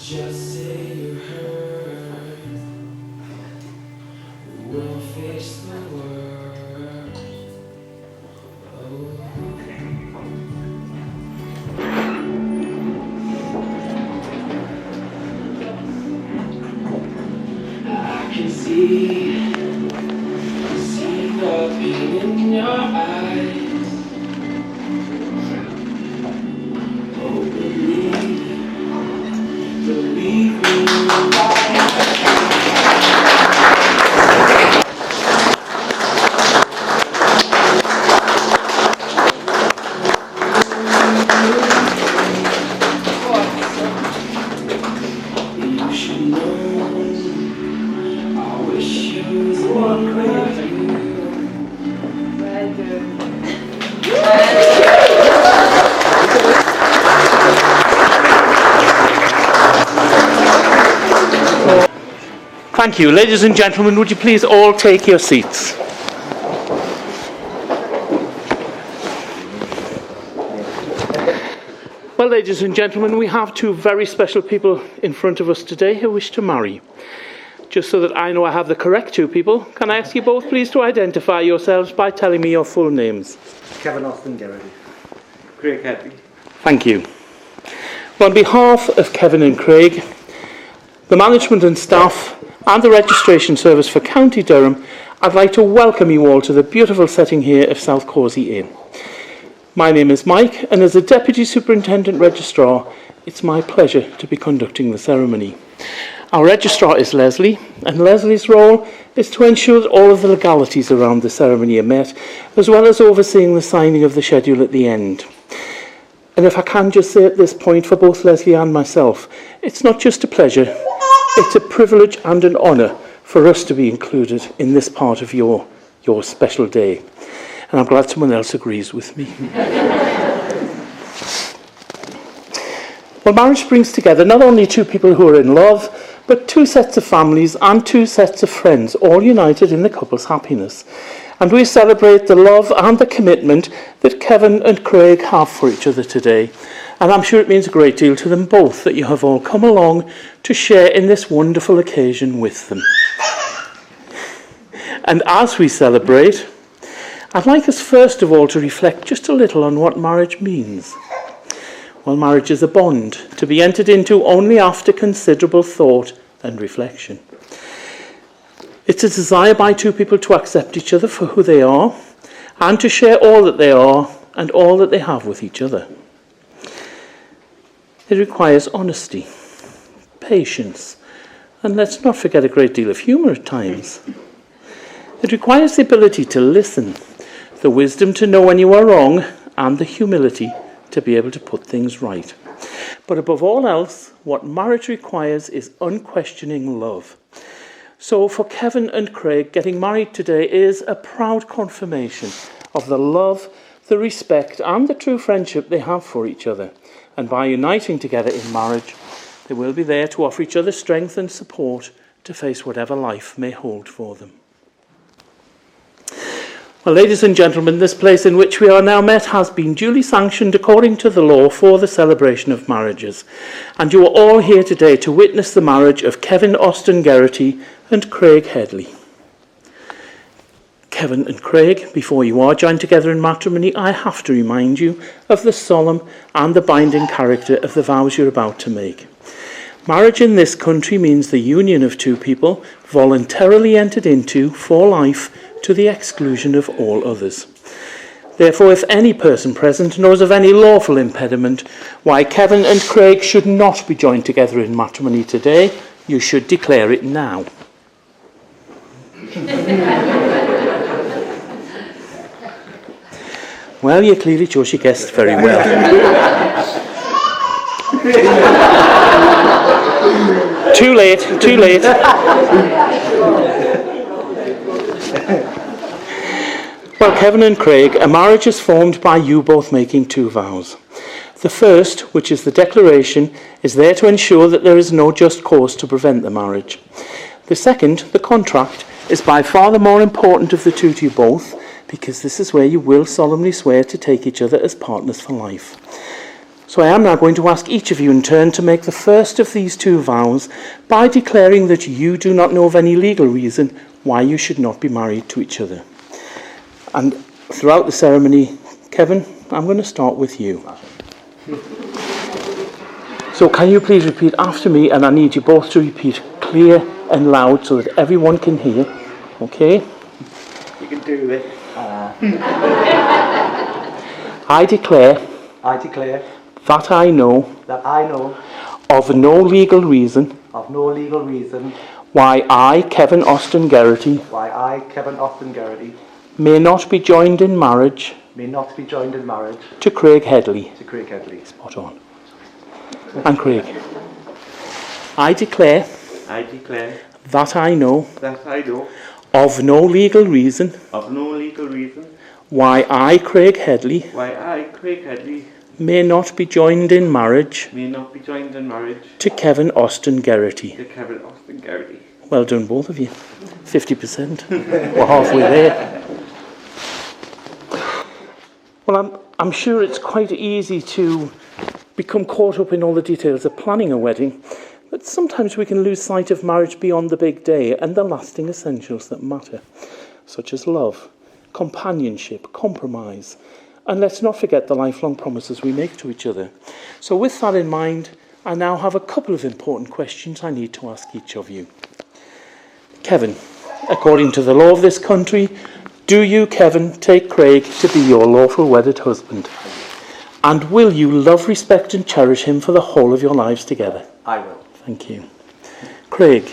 Just say you heard. We'll face the world. Oh. I can see the pain in your eyes. Oh, believe me. You should know. I wish you was one. Thank you. Ladies and gentlemen, would you please all take your seats? Well, ladies and gentlemen, we have two very special people in front of us today who wish to marry. Just so that I know I have the correct two people, can I ask you both please to identify yourselves by telling me your full names? Kevin Austin Garrity. Craig Hadley. Thank you. Well, on behalf of Kevin and Craig, the management and staff and the registration service for County Durham, I'd like to welcome you all to the beautiful setting here of South Causey Inn. My name is Mike, and as the Deputy Superintendent Registrar, it's my pleasure to be conducting the ceremony. Our Registrar is Leslie, and Leslie's role is to ensure that all of the legalities around the ceremony are met, as well as overseeing the signing of the schedule at the end. And if I can just say at this point for both Leslie and myself, it's not just a pleasure, it's a privilege and an honour for us to be included in this part of your special day. And I'm glad someone else agrees with me. Well, marriage brings together not only two people who are in love, but two sets of families and two sets of friends, all united in the couple's happiness. And we celebrate the love and the commitment that Kevin and Craig have for each other today. And I'm sure it means a great deal to them both that you have all come along to share in this wonderful occasion with them. And as we celebrate, I'd like us first of all to reflect just a little on what marriage means. Well, marriage is a bond to be entered into only after considerable thought and reflection. It's a desire by two people to accept each other for who they are and to share all that they are and all that they have with each other. It requires honesty, patience, and let's not forget a great deal of humour at times. It requires the ability to listen, the wisdom to know when you are wrong, and the humility to be able to put things right. But above all else, what marriage requires is unquestioning love. So for Kevin and Craig, getting married today is a proud confirmation of the love, the respect, and the true friendship they have for each other. And by uniting together in marriage, they will be there to offer each other strength and support to face whatever life may hold for them. Well, ladies and gentlemen, this place in which we are now met has been duly sanctioned according to the law for the celebration of marriages. And you are all here today to witness the marriage of Kevin Austin Garrity and Craig Headley. Kevin and Craig, before you are joined together in matrimony, I have to remind you of the solemn and the binding character of the vows you're about to make. Marriage in this country means the union of two people voluntarily entered into for life to the exclusion of all others. Therefore, if any person present knows of any lawful impediment why Kevin and Craig should not be joined together in matrimony today, you should declare it now. Well, you clearly chose your guests very well. Too late. Well, Kevin and Craig, a marriage is formed by you both making two vows. The first, which is the declaration, is there to ensure that there is no just cause to prevent the marriage. The second, the contract, is by far the more important of the two to you both, because this is where you will solemnly swear to take each other as partners for life. So I am now going to ask each of you in turn to make the first of these two vows by declaring that you do not know of any legal reason why you should not be married to each other. And throughout the ceremony, Kevin, I'm going to start with you. So can you please repeat after me, and I need you both to repeat clear and loud so that everyone can hear. Okay? You can do it. I declare I declare that I know that I know of no legal reason of no legal reason why I, Kevin Austin Geraghty, why I, Kevin Austin Geraghty, may not be joined in marriage may not be joined in marriage to Craig Headley. to Craig Headley. Spot on. And Craig. I declare I declare that I know that I know of no legal reason of no legal reason why I, Craig Headley, why I, Craig Headley, may not be joined in marriage may not be joined in marriage to Kevin Austin Geraghty. to Kevin Austin Geraghty. Well done, both of you. 50%. We're halfway there. Well, I'm sure it's quite easy to become caught up in all the details of planning a wedding, but sometimes we can lose sight of marriage beyond the big day and the lasting essentials that matter, such as love, companionship, compromise, and let's not forget the lifelong promises we make to each other. So with that in mind, I now have a couple of important questions I need to ask each of you. Kevin, according to the law of this country, do you, Kevin, take Craig to be your lawful wedded husband? And will you love, respect and cherish him for the whole of your lives together? I will. Thank you. Craig,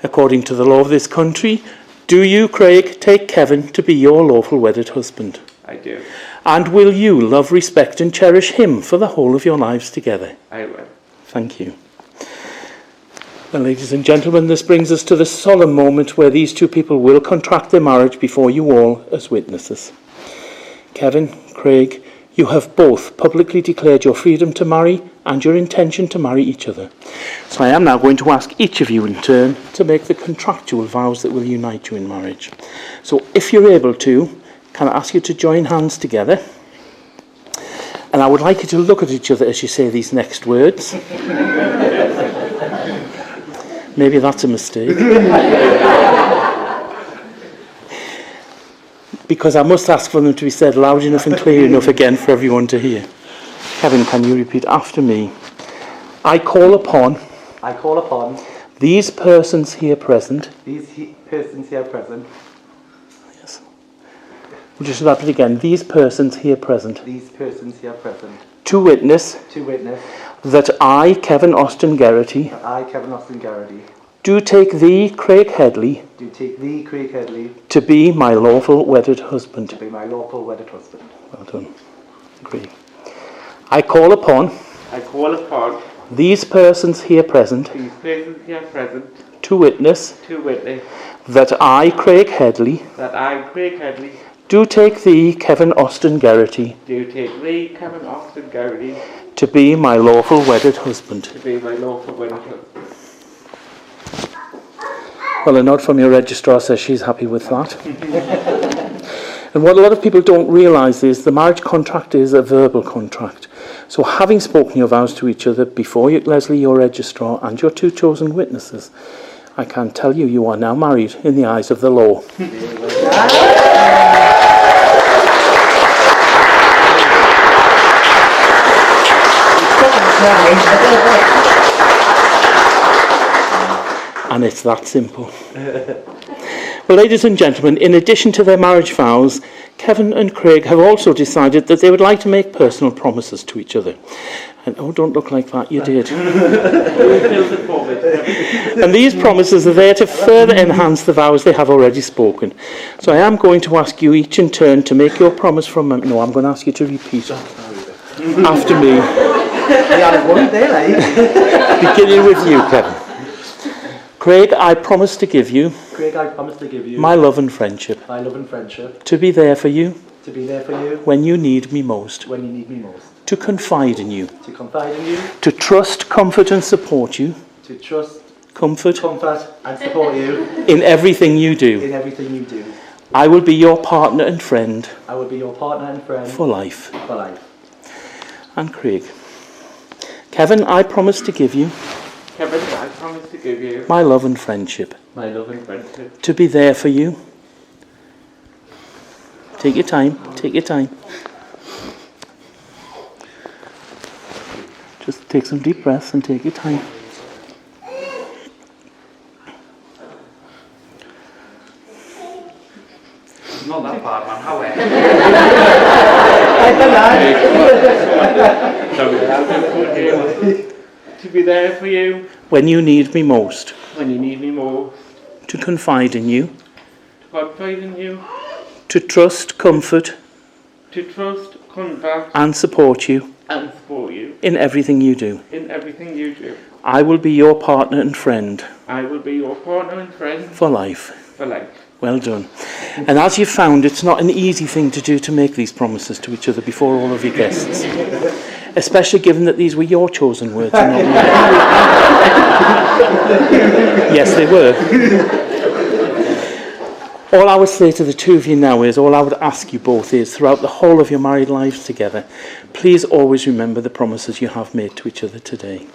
according to the law of this country, do you, Craig, take Kevin to be your lawful wedded husband? I do. And will you love, respect and cherish him for the whole of your lives together? I will. Thank you. Well, ladies and gentlemen, this brings us to the solemn moment where these two people will contract their marriage before you all as witnesses. Kevin, Craig, you have both publicly declared your freedom to marry and your intention to marry each other. So I am now going to ask each of you in turn to make the contractual vows that will unite you in marriage. So if you're able to, can I ask you to join hands together? And I would like you to look at each other as you say these next words. Maybe that's a mistake. Because I must ask for them to be said loud enough and clear enough again for everyone to hear. Kevin, can you repeat after me? I call upon these persons here present. Persons here present. Yes. We'll just repeat it again. These persons here present. These persons here present. To witness To witness that I, Kevin Austin Geraghty, that I, Kevin Austin Geraghty, do take thee, Craig Headley, do take thee, Craig Headley, to be my lawful wedded husband. to be my lawful wedded husband. Well done. Agree. I call upon I call upon these persons here present these persons here present to witness to witness that I, Craig Headley, that I, Craig Headley, do take thee, Kevin Austin Geraghty, do take thee, Kevin Austin Geraghty, to be my lawful wedded husband. to be my lawful wedded husband. Well, a nod from your registrar says she's happy with that. And what a lot of people don't realise is the marriage contract is a verbal contract. So having spoken your vows to each other before you, Leslie, your registrar, and your two chosen witnesses, I can tell you, you are now married in the eyes of the law. And it's that simple. Well, ladies and gentlemen, in addition to their marriage vows, Kevin and Craig have also decided that they would like to make personal promises to each other. And oh, don't look like that, you did. And these promises are there to further enhance the vows they have already spoken. So I am going to ask you each in turn to make your promise from... No, I'm going to ask you to repeat after me. Beginning with you, Kevin. Craig, I promise to give you Craig, I promise to give you my love and friendship, my love and friendship, to be there for you to be there for you when you need me most, when you need me most, to confide in you, to confide in you, to trust, comfort and support you, to trust, comfort comfort and support you in everything you do. in everything you do. I will be your partner and friend I will be your partner and friend for life. for life. And Craig, Kevin, I promise to give you Kevin, I promise to give you my love and friendship, my love and friendship, to be there for you. Take your time, take your time. Just take some deep breaths and take your time. Not that bad, man. How to be there for you When you need me most, when you need me more, to confide in you, to confide in you, to trust, comfort to trust, comfort, and support you and support you in everything you do. in everything you do. I will be your partner and friend I will be your partner and friend for life. for life. Well done. And as you've found, it's not an easy thing to do to make these promises to each other before all of your guests. Especially given that these were your chosen words and not mine. Yes, they were. All I would say to the two of you now is, all I would ask you both is, throughout the whole of your married lives together, please always remember the promises you have made to each other today.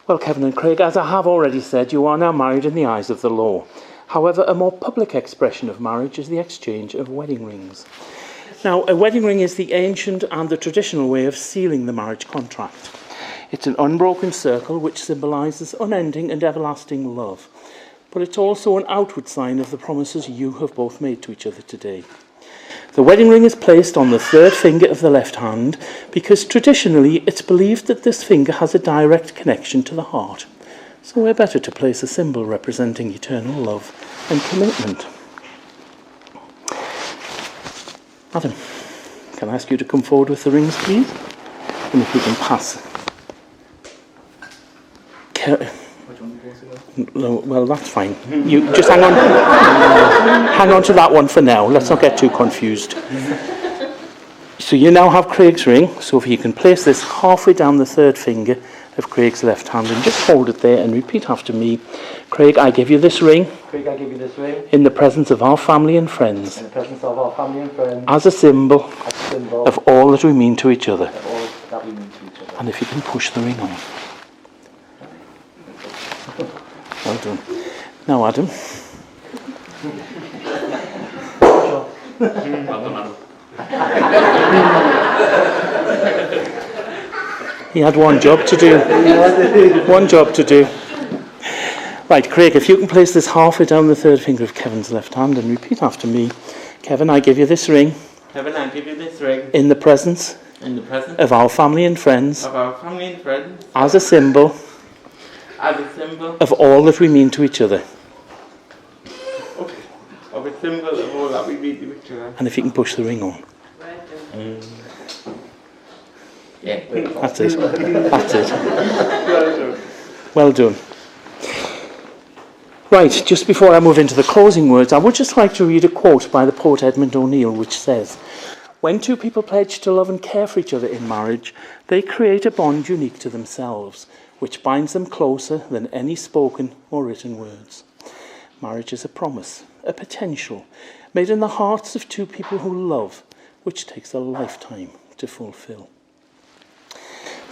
Well, Kevin and Craig, as I have already said, you are now married in the eyes of the law. However, a more public expression of marriage is the exchange of wedding rings. Now, a wedding ring is the ancient and the traditional way of sealing the marriage contract. It's an unbroken circle which symbolises unending and everlasting love. But it's also an outward sign of the promises you have both made to each other today. The wedding ring is placed on the third finger of the left hand because traditionally it's believed that this finger has a direct connection to the heart. So we're better to place a symbol representing eternal love and commitment. Adam, can I ask you to come forward with the rings, please? And if we can pass. No, well, that's fine. You just hang on. Hang on to that one for now. Let's not get too confused. So you now have Craig's ring. So if you can place this halfway down the third finger of Craig's left hand and just hold it there and repeat after me. Craig, I give you this ring. Craig, I give you this ring In the presence of our family and friends. in the presence of our family and friends As a symbol as a symbol of all that we mean to each other. of all that we mean to each other. And if you can push the ring on. Well done. Now, Adam. He had one job to do. One job to do. Right, Craig, if you can place this halfway down the third finger of Kevin's left hand and repeat after me. Kevin, I give you this ring Kevin, I give you this ring in the presence in the presence of our family and friends of our family and friends as a symbol as a symbol of all that we mean to each other. of a symbol of all that we mean to each other. And if you can push the ring on. Yeah. That's it. That's it. Well done. Well done. Right, just before I move into the closing words, I would just like to read a quote by the poet Edmund O'Neill, which says, "When two people pledge to love and care for each other in marriage, they create a bond unique to themselves, which binds them closer than any spoken or written words. Marriage is a promise, a potential, made in the hearts of two people who love, which takes a lifetime to fulfill."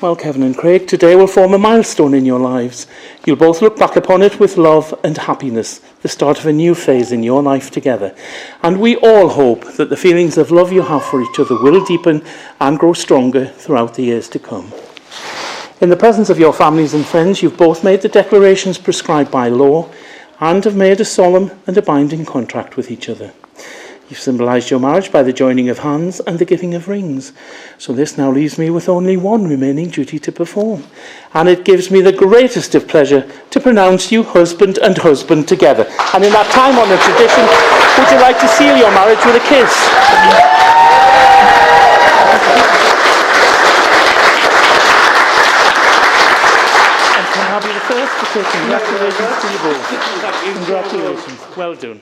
Well, Kevin and Craig, today will form a milestone in your lives. You'll both look back upon it with love and happiness, the start of a new phase in your life together. And we all hope that the feelings of love you have for each other will deepen and grow stronger throughout the years to come. In the presence of your families and friends, you've both made the declarations prescribed by law and have made a solemn and a binding contract with each other. You've symbolised your marriage by the joining of hands and the giving of rings. So this now leaves me with only one remaining duty to perform. And it gives me the greatest of pleasure to pronounce you husband and husband together. And in that time-honoured tradition, would you like to seal your marriage with a kiss? And can I be the first to say congratulations to you both? Congratulations. Well done.